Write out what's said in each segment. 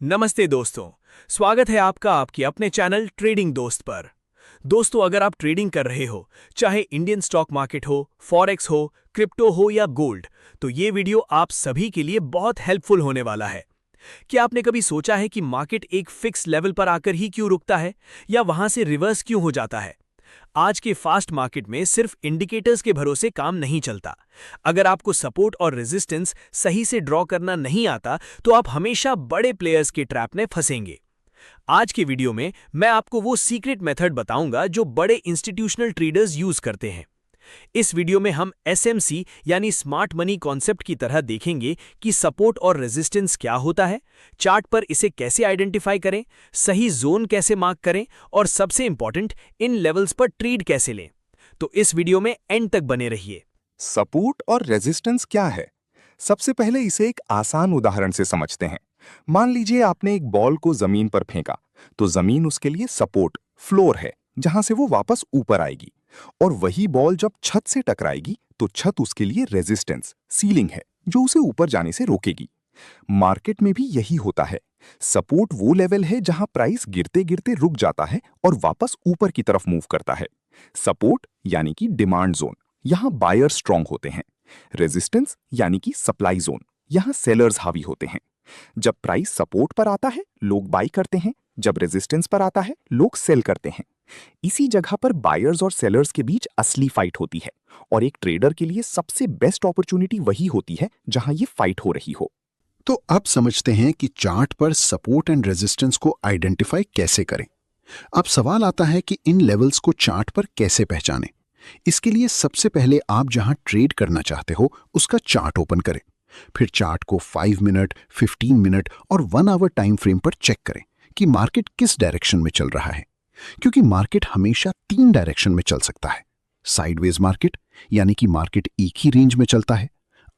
नमस्ते दोस्तों। स्वागत है आपका आपके अपने चैनल ट्रेडिंग दोस्त पर। दोस्तों, अगर आप ट्रेडिंग कर रहे हो, चाहे इंडियन स्टॉक मार्केट हो, फॉरेक्स हो, क्रिप्टो हो या गोल्ड, तो ये वीडियो आप सभी के लिए बहुत हेल्पफुल होने वाला है। क्या आपने कभी सोचा है कि मार्केट एक फिक्स लेवल पर आकर ही क्यों रुकता है या वहां से रिवर्स क्यों हो जाता है? आज के फास्ट मार्केट में सिर्फ इंडिकेटर्स के भरोसे काम नहीं चलता। अगर आपको सपोर्ट और रेजिस्टेंस सही से ड्रॉ करना नहीं आता, तो आप हमेशा बड़े प्लेयर्स के ट्रैप में फंसेंगे। आज के वीडियो में मैं आपको वो सीक्रेट मेथड बताऊंगा जो बड़े इंस्टीट्यूशनल ट्रेडर्स यूज करते हैं। इस वीडियो में हम एसएमसी यानी स्मार्ट मनी कॉन्सेप्ट की तरह देखेंगे कि सपोर्ट और रेजिस्टेंस क्या होता है, चार्ट पर इसे कैसे आइडेंटिफाई करें, सही जोन कैसे मार्क करें और सबसे इंपॉर्टेंट, इन लेवल्स पर ट्रेड कैसे लें। तो इस वीडियो में एंड तक बने रहिए। सपोर्ट और रेजिस्टेंस क्या है? सबसे पहले इसे एक आसान उदाहरण से समझते हैं। मान लीजिए आपने एक बॉल को जमीन पर फेंका, तो जमीन उसके लिए सपोर्ट फ्लोर है, जहां से वो वापस ऊपर आएगी। और वही बॉल जब छत से टकराएगी, तो छत उसके लिए रेजिस्टेंस सीलिंग है, जो उसे ऊपर जाने से रोकेगी। मार्केट में भी यही होता है। सपोर्ट वो लेवल है जहां प्राइस गिरते गिरते रुक जाता है और वापस ऊपर की तरफ मूव करता है। सपोर्ट यानी कि डिमांड जोन, यहां बायर स्ट्रांग होते हैं। रेजिस्टेंस यानी कि सप्लाई जोन, यहां सेलर्स हावी होते हैं। जब प्राइस सपोर्ट पर आता है, लोग बाई करते हैं। जब रेजिस्टेंस पर आता है, लोग सेल करते हैं। इसी जगह पर बायर्स और सेलर्स के बीच असली फाइट होती है। और एक ट्रेडर के लिए सबसे बेस्ट अपॉर्चुनिटी वही होती है जहां ये फाइट हो रही हो। तो अब समझते हैं कि चार्ट पर सपोर्ट एंड रेजिस्टेंस को आइडेंटिफाई कैसे करें। अब सवाल आता है कि इन लेवल्स को चार्ट पर कैसे पहचानें। इसके लिए सबसे पहले आप जहां ट्रेड करना चाहते हो उसका चार्ट ओपन करें। फिर चार्ट को 5 मिनट, 15 मिनट और 1 आवर टाइम फ्रेम पर चेक करें कि मार्केट किस डायरेक्शन में चल रहा है। क्योंकि मार्केट हमेशा 3 डायरेक्शन में चल सकता है। साइडवेज मार्केट यानी कि मार्केट एक ही रेंज में चलता है।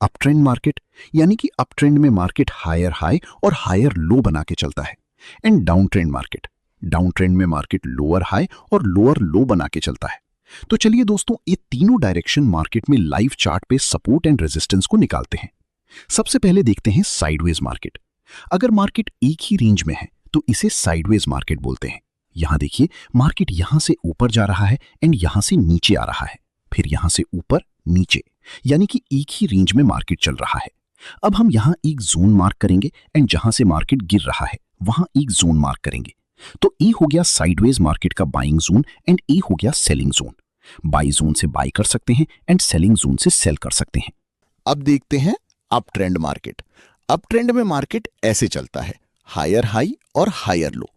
अप ट्रेंड मार्केट यानी कि अप ट्रेंड में मार्केट हायर हाई और हायर लो बना के चलता है। And down trend market, down trend में मार्केट लोअर हाई और लोअर लो बना के चलता है। तो चलिए दोस्तों, ये तीनों डायरेक्शन मार्केट में लाइव चार्ट पे सपोर्ट एंड रेजिस्टेंस को निकालते हैं। सबसे पहले देखते हैं साइडवेज मार्केट। अगर मार्केट एक ही रेंज में है तो इसे साइडवेज मार्केट बोलते हैं। यहां देखिए, मार्केट यहां से ऊपर जा रहा है एंड यहां से नीचे आ रहा है, फिर यहां से ऊपर नीचे, यानी कि एक ही रेंज में मार्केट चल रहा है। अब हम यहां एक जोन मार्क करेंगे एंड जहां से मार्केट गिर रहा है वहां एक जोन मार्क करेंगे। तो ए हो गया साइडवेज मार्केट का बाइंग जोन एंड ए हो गया सेलिंग जोन। बाई जोन से बाई कर सकते हैं एंड सेलिंग जोन से सेल कर सकते हैं। अब देखते हैं up trend market. Up trend में मार्केट ऐसे चलता है, हायर हाई और हायर लो।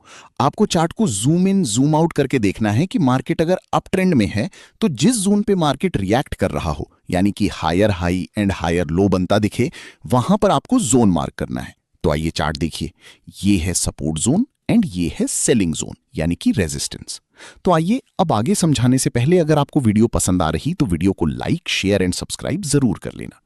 आपको चार्ट को जूम इन जूम आउट करके देखना है कि मार्केट अगर अप ट्रेंड में है तो जिस जोन पे मार्केट रिएक्ट कर रहा हो, यानी कि higher high and higher low बनता दिखे, वहां पर आपको जोन मार्क करना है। तो आइए चार्ट देखिए, ये है सपोर्ट जोन एंड ये है सेलिंग जोन यानी कि रेजिस्टेंस। तो आइए अब आगे समझाने से पहले, अगर आपको वीडियो पसंद आ रही तो वीडियो को लाइक, शेयर एंड सब्सक्राइब जरूर कर लेना।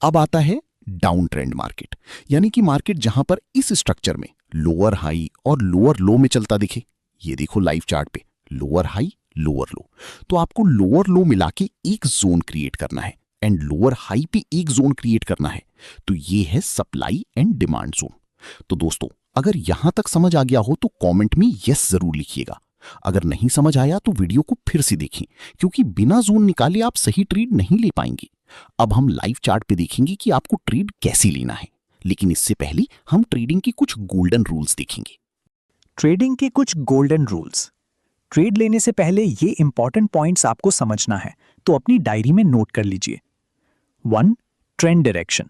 अब आता है डाउन ट्रेंड मार्केट, यानी कि मार्केट जहां पर इस स्ट्रक्चर में लोअर हाई और लोअर लो में चलता दिखे। ये देखो लाइव चार्ट पे लोअर हाई लोअर लो। तो आपको लोअर लो मिला के एक जोन क्रिएट करना है एंड लोअर हाई पे एक जोन क्रिएट करना है। तो ये है सप्लाई एंड डिमांड जोन। तो दोस्तों, अगर यहां तक समझ आ गया हो तो कमेंट में यस जरूर लिखिएगा। अगर नहीं समझ आया तो वीडियो को फिर से देखें, क्योंकि बिना जोन निकाले आप सही ट्रेड नहीं ले पाएंगे। अब हम लाइव चार्ट पे देखेंगे कि आपको ट्रेड कैसे लेना है, लेकिन इससे पहले हम ट्रेडिंग के कुछ गोल्डन रूल्स देखेंगे। ट्रेडिंग के कुछ गोल्डन रूल्स। ट्रेड लेने से पहले ये इंपॉर्टेंट पॉइंट्स आपको समझना है, तो अपनी डायरी में नोट कर लीजिए। 1. Trend direction.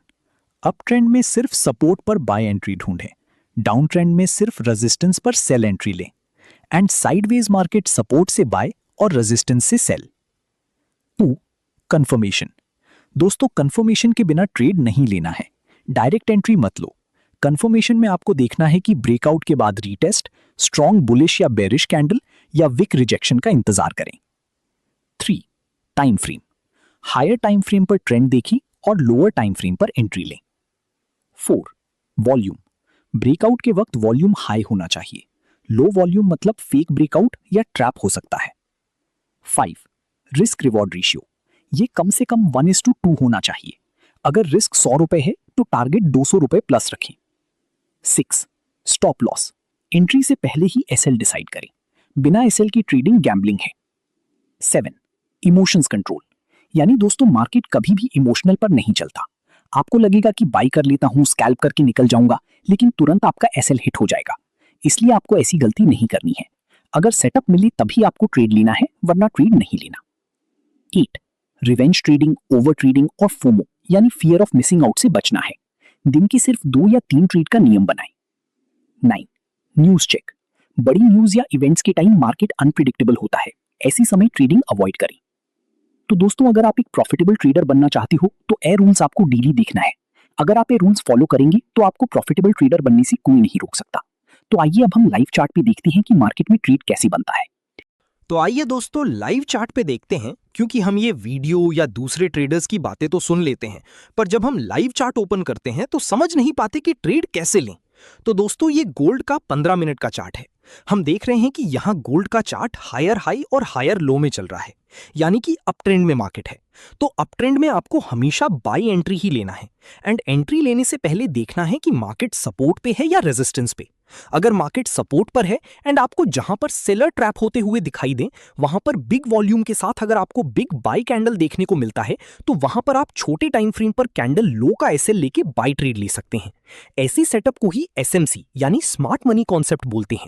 अप ट्रेंड में सिर्फ सपोर्ट पर बाय एंट्री ढूंढें, डाउन ट्रेंड में सिर्फ रेजिस्टेंस पर सेल एंट्री लें, एंड साइडवेज मार्केट सपोर्ट से बाय और रेजिस्टेंस से सेल। 2. कंफर्मेशन। दोस्तों, कंफर्मेशन के बिना ट्रेड नहीं लेना है। डायरेक्ट एंट्री मत लो। कंफर्मेशन में आपको देखना है कि ब्रेकआउट के बाद रीटेस्ट, स्ट्रॉन्ग बुलिश या बेरिश कैंडल या विक रिजेक्शन का इंतजार करें। 3. Time frame. Higher time frame पर ट्रेंड देखी और लोअर टाइम फ्रेम पर एंट्री लें। 4. वॉल्यूम। ब्रेकआउट के वक्त वॉल्यूम हाई होना चाहिए। लो वॉल्यूम मतलब फेक ब्रेकआउट या ट्रैप हो सकता है। 5. Risk reward ratio. ये कम से कम 1:2 होना चाहिए। अगर रिस्क 100 रुपए है तो टारगेट 200 रुपए प्लस रखें। 6. स्टॉप लॉस, एंट्री से पहले ही एसएल डिसाइड करें, बिना एसएल की ट्रेडिंग गैम्बलिंग है। 7 इमोशंस कंट्रोल, यानी दोस्तों मार्केट कभी भी इमोशनल पर नहीं चलता। आपको लगेगा कि बाई कर लेता हूं, स्कैल्प करके निकल जाऊंगा, लेकिन तुरंत आपका एसएल हिट हो जाएगा। इसलिए आपको ऐसी गलती नहीं करनी है। अगर सेटअप मिले तभी आपको ट्रेड लेना है, वरना ट्रेड नहीं लेना। 8 रिवेंज ट्रेडिंग, ओवर ट्रेडिंग और फोमो यानी फियर ऑफ मिसिंग आउट से बचना है। दिन के सिर्फ 2 या 3 ट्रेड का नियम बनाएं। 9 न्यूज चेक, बड़ी न्यूज या इवेंट्स के टाइम मार्केट अनप्रिडिक्टेबल होता है, ऐसी समय ट्रेडिंग अवॉइड करें। तो दोस्तों अगर आप एक प्रॉफिटेबल ट्रेडर बनना चाहते हो तो ए रूल्स आपको डेली देखना है। अगर आप ये रूल्स फॉलो करेंगे तो आपको प्रॉफिटेबल ट्रेडर बनने से कोई नहीं रोक सकता। तो आइए अब हम लाइव चार्ट पे देखते हैं कि मार्केट में ट्रेड कैसे बनता है। तो आइए दोस्तों लाइव चार्ट पे देखते हैं, क्योंकि हम ये वीडियो या दूसरे ट्रेडर्स की बातें तो सुन लेते हैं, पर जब हम लाइव चार्ट ओपन करते हैं तो समझ नहीं पाते कि ट्रेड कैसे लें। तो दोस्तों ये गोल्ड का 15 मिनट का चार्ट है। हम देख रहे हैं कि यहां गोल्ड का चार्ट हायर हाई और हायर लो में चल रहा है, यानी कि अप ट्रेंड में मार्केट है। तो अप ट्रेंड में आपको हमेशा बाई एंट्री ही लेना है, एंड एंट्री लेने से पहले देखना है कि मार्केट सपोर्ट पे है या रेजिस्टेंस पे। अगर मार्केट सपोर्ट पर है एंड आपको जहां पर सेलर ट्रैप होते हुए दिखाई दे, वहां पर बिग वॉल्यूम के साथ अगर आपको बिग बाई कैंडल देखने को मिलता है, तो वहां पर आप छोटे टाइम फ्रेम पर कैंडल लो का एसएल लेके बाई ट्रेड ले सकते हैं। ऐसी सेटअप को ही एसएमसी यानी स्मार्ट मनी कॉन्सेप्ट बोलते हैं।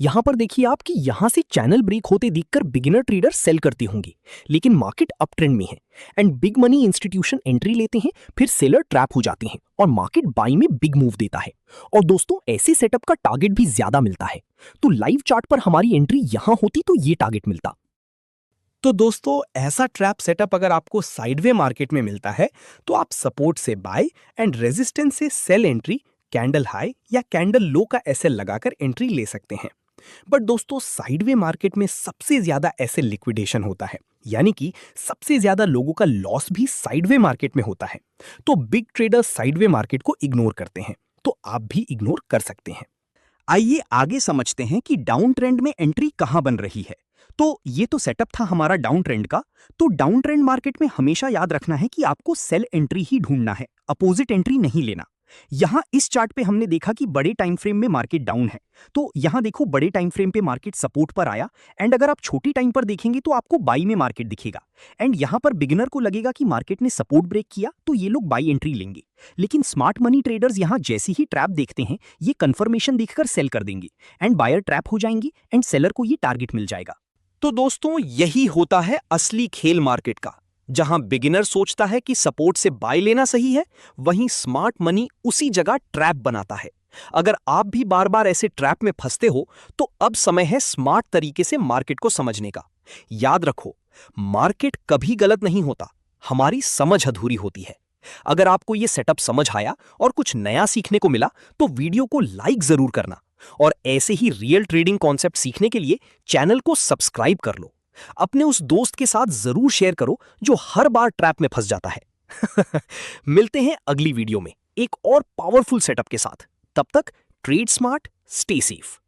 यहां पर देखिए आप कि यहां से चैनल ब्रेक होते देखकर बिगिनर ट्रेडर सेल करते होंगे, लेकिन मार्केट अप ट्रेंड में है and big money institution entry लेते हैं, फिर सेलर ट्रैप हो जाते हैं और मार्केट बाई में बिग मूव देता है। और दोस्तों ऐसे सेटअप का टारगेट भी ज्यादा मिलता है। तो लाइव चार्ट पर हमारी एंट्री यहां होती तो ये टारगेट मिलता। तो दोस्तों ऐसा ट्रैप सेटअप अगर आपको साइडवे मार्केट में मिलता है तो आप सपोर्ट से बाय एंड रेजिस्टेंस से सेल एंट्री, कैंडल हाई या कैंडल लो का एसएल लगाकर एंट्री ले सकते हैं। बट दोस्तों साइडवे मार्केट में सबसे ज्यादा एसएल लिक्विडेशन होता है, यानी कि सबसे ज्यादा लोगों का लॉस भी साइडवे मार्केट में होता है। तो बिग ट्रेडर्स साइडवे मार्केट को इग्नोर करते हैं, तो आप भी इग्नोर कर सकते हैं। आइए आगे समझते हैं कि डाउन ट्रेंड में एंट्री कहां बन रही है। तो ये तो सेटअप था हमारा डाउन ट्रेंड का। तो डाउन ट्रेंड मार्केट में हमेशा याद रखना है कि आपको सेल एंट्री ही ढूंढना है, अपोजिट एंट्री नहीं लेना। यहां इस चार्ट पे हमने देखा कि बड़े टाइम फ्रेम में मार्केट डाउन है, तो यहां देखो बड़े टाइम फ्रेम पे मार्केट सपोर्ट पर आया एंड अगर आप छोटी टाइम पर देखेंगे तो आपको बाई में मार्केट दिखेगा एंड यहां पर बिगिनर को लगेगा कि मार्केट ने सपोर्ट ब्रेक किया तो ये लोग बाई एंट्री लेंगे। लेकिन स्मार्ट मनी ट्रेडर्स यहां जैसे ही ट्रैप देखते हैं ये कंफर्मेशन देखकर सेल कर देंगे एंड बायर ट्रैप हो जाएंगे एंड सेलर को ये टारगेट मिल जाएगा। तो दोस्तों यही होता है असली खेल मार्केट का। जहां बिगिनर सोचता है कि सपोर्ट से बाय लेना सही है, वहीं स्मार्ट मनी उसी जगह ट्रैप बनाता है। अगर आप भी बार बार ऐसे ट्रैप में फंसते हो तो अब समय है स्मार्ट तरीके से मार्केट को समझने का। याद रखो, मार्केट कभी गलत नहीं होता, हमारी समझ अधूरी होती है। अगर आपको यह सेटअप समझ आया और कुछ नया सीखने को मिला तो वीडियो को लाइक जरूर करना और ऐसे ही रियल ट्रेडिंग कॉन्सेप्ट सीखने के लिए चैनल को सब्सक्राइब कर लो। अपने उस दोस्त के साथ जरूर शेयर करो जो हर बार ट्रैप में फंस जाता है। मिलते हैं अगली वीडियो में एक और पावरफुल सेटअप के साथ। तब तक ट्रेड स्मार्ट, स्टे सेफ।